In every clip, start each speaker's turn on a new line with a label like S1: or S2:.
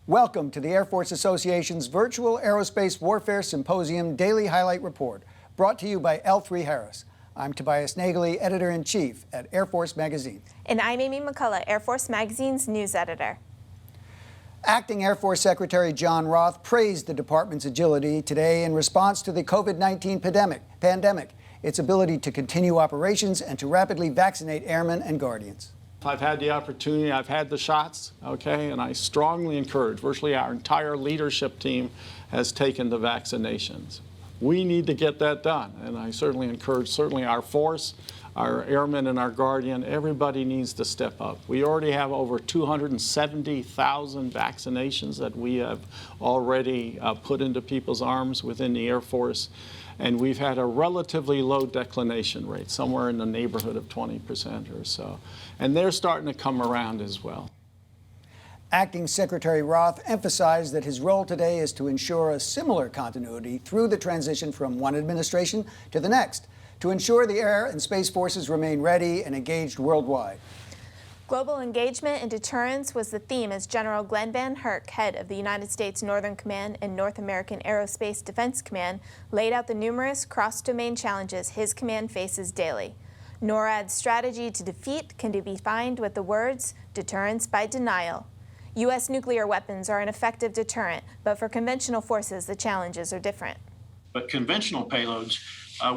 S1: Welcome to the Air Force Association's virtual Aerospace Warfare Symposium Daily Highlight Report, brought to you by L3 Harris. I'm Tobias Nagley, Editor-in-Chief at Air Force Magazine.
S2: And I'm Amy McCullough, Air Force Magazine's news editor.
S1: Acting Air Force Secretary John Roth praised the department's agility today in response to the COVID-19 pandemic, its ability to continue operations and to rapidly vaccinate airmen and guardians.
S3: I've had the opportunity, I've had the shots, okay, and I strongly encourage, virtually our entire leadership team has taken the vaccinations. We need to get that done, and I certainly encourage, our force, our airmen and our guardian, everybody needs to step up. We already have over 270,000 vaccinations that we have already put into people's arms within the Air Force. And we've had a relatively low declination rate, somewhere in the neighborhood of 20% or so. And they're starting to come around as well.
S1: Acting Secretary Roth emphasized that his role today is to ensure a similar continuity through the transition from one administration to the next, to ensure the air and space forces remain ready and engaged worldwide.
S2: Global engagement and deterrence was the theme as General Glenn VanHerck, head of the United States Northern Command and North American Aerospace Defense Command, laid out the numerous cross-domain challenges his command faces daily. NORAD's strategy to defeat can be defined with the words, deterrence by denial. U.S. nuclear weapons are an effective deterrent, but for conventional forces, the challenges are different.
S4: But conventional payloads,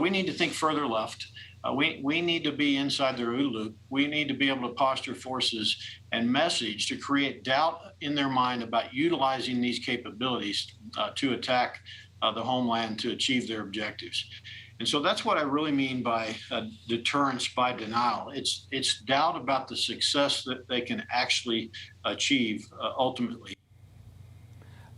S4: we need to think further left. We need to be inside the OODA loop. We need to be able to posture forces and message to create doubt in their mind about utilizing these capabilities to attack the homeland to achieve their objectives. And so that's what I really mean by deterrence by denial. It's doubt about the success that they can actually achieve ultimately.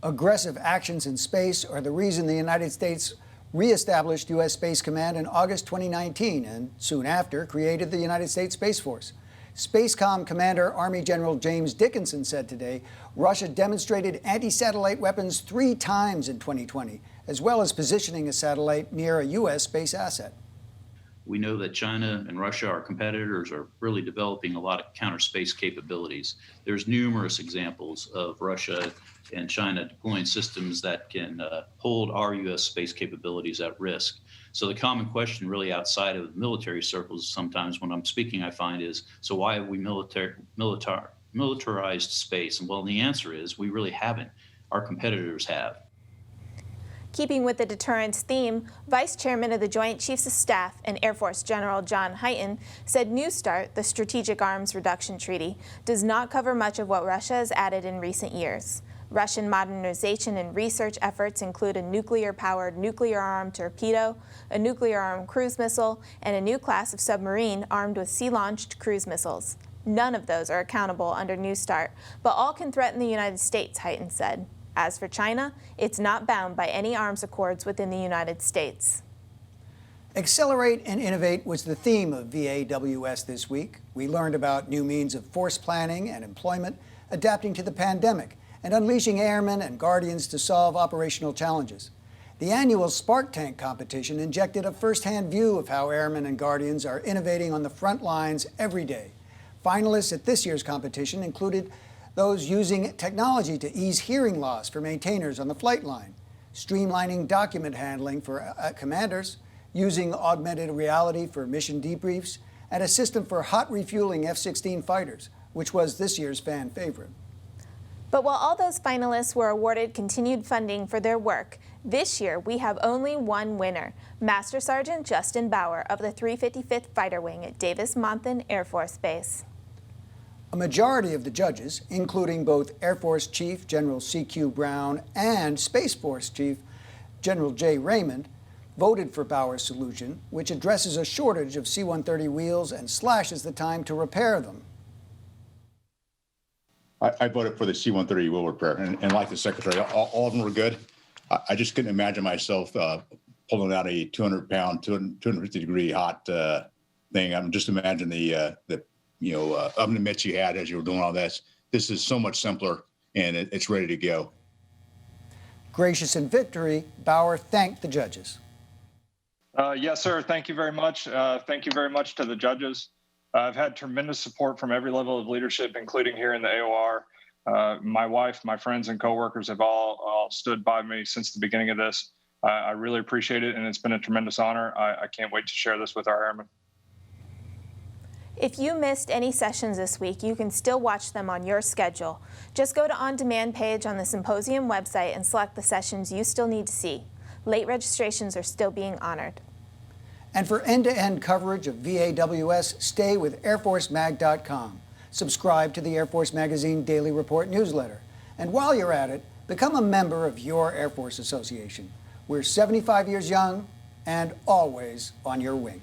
S1: Aggressive actions in space are the reason the United States re-established U.S. Space Command in August 2019 and soon after created the United States Space Force. SpaceCom Commander Army General James Dickinson said today Russia demonstrated anti-satellite weapons 3 times in 2020, as well as positioning a satellite near a U.S. space asset.
S5: We know that China and Russia, our competitors, are really developing a lot of counter space capabilities. There's numerous examples of Russia and China deploying systems that can hold our U.S. space capabilities at risk. So the common question really outside of military circles sometimes when I'm speaking I find is, so why have we militarized space? And well, the answer is we really haven't. Our competitors have.
S2: Keeping with the deterrence theme, Vice Chairman of the Joint Chiefs of Staff and Air Force General John Hyten said New START, the Strategic Arms Reduction Treaty, does not cover much of what Russia has added in recent years. Russian modernization and research efforts include a nuclear-powered nuclear-armed torpedo, a nuclear-armed cruise missile, and a new class of submarine armed with sea-launched cruise missiles. None of those are accountable under New START, but all can threaten the United States, Hyten said. As for China, it's not bound by any arms accords within the United States.
S1: Accelerate and innovate was the theme of vAWS this week. We learned about new means of force planning and employment, adapting to the pandemic, and unleashing airmen and guardians to solve operational challenges. The annual Spark Tank competition injected a first-hand view of how airmen and guardians are innovating on the front lines every day. Finalists at this year's competition included those using technology to ease hearing loss for maintainers on the flight line, streamlining document handling for commanders, using augmented reality for mission debriefs, and a system for hot refueling F-16 fighters, which was this year's fan favorite.
S2: But while all those finalists were awarded continued funding for their work, this year we have only one winner, Master Sergeant Justin Bauer of the 355th Fighter Wing at Davis-Monthan Air Force Base.
S1: A majority of the judges, including both Air Force Chief General C.Q. Brown and Space Force Chief General J. Raymond, voted for Bauer's solution, which addresses a shortage of C-130 wheels and slashes the time to repair them.
S6: I voted for the C-130 wheel repair, and like the Secretary, all of them were good. I just couldn't imagine myself pulling out a 200-pound, 250-degree hot thing. I'm just imagining the oven mitts you had as you were doing all this. This is so much simpler, and it's ready to go.
S1: Gracious in victory, Bauer thanked the judges.
S7: Yes, sir. Thank you very much. Thank you very much to the judges. I've had tremendous support from every level of leadership, including here in the AOR. My wife, my friends, and coworkers have all stood by me since the beginning of this. I really appreciate it, and it's been a tremendous honor. I can't wait to share this with our airmen.
S2: If you missed any sessions this week, you can still watch them on your schedule. Just go to On-Demand page on the Symposium website and select the sessions you still need to see. Late registrations are still being honored.
S1: And for end-to-end coverage of vAWS, stay with airforcemag.com. Subscribe to the Air Force Magazine Daily Report newsletter. And while you're at it, become a member of your Air Force Association. We're 75 years young and always on your wing.